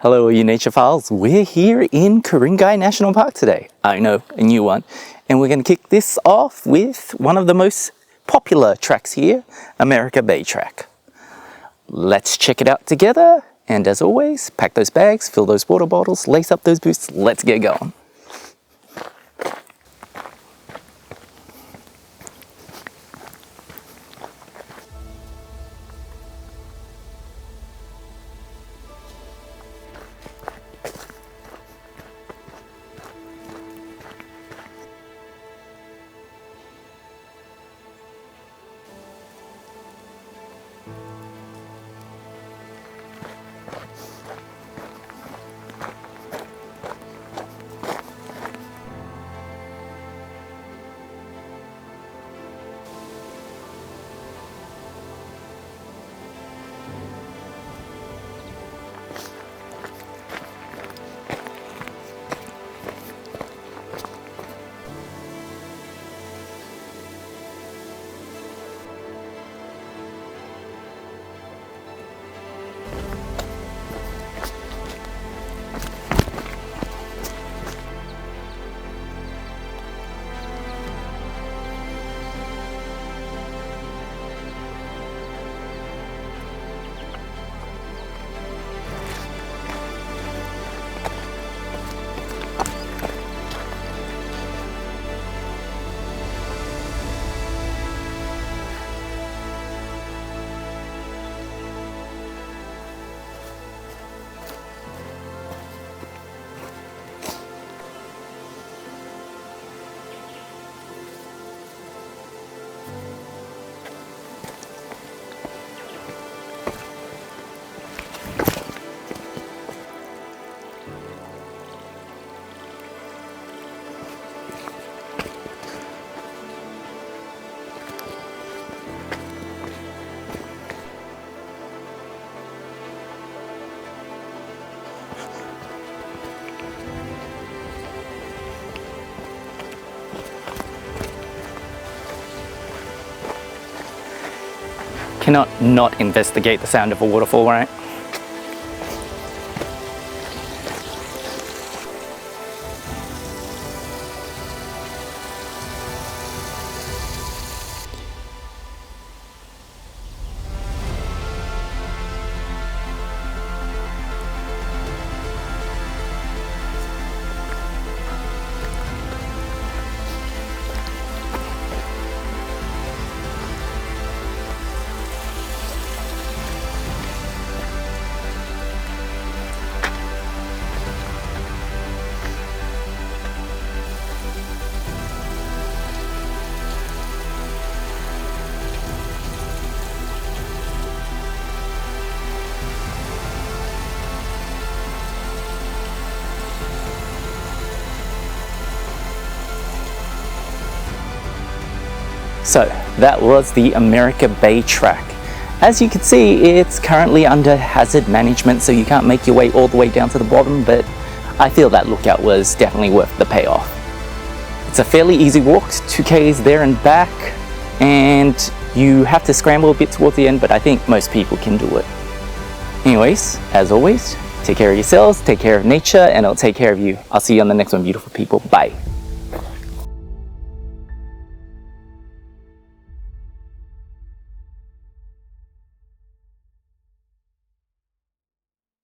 Hello all you nature files, we're here in Ku-ring-gai National Park today. I know, a new one. And we're going to kick this off with one of the most popular tracks here, America Bay Track. Let's check it out together, and as always, pack those bags, fill those water bottles, lace up those boots, let's get going. Cannot not investigate the sound of a waterfall, right? So that was the America Bay Track. As you can see, it's currently under hazard management, so you can't make your way all the way down to the bottom, but I feel that lookout was definitely worth the payoff. It's a fairly easy walk, 2Ks there and back, and you have to scramble a bit towards the end, but I think most people can do it. Anyways, as always, take care of yourselves, take care of nature, and it'll take care of you. I'll see you on the next one, beautiful people. Bye.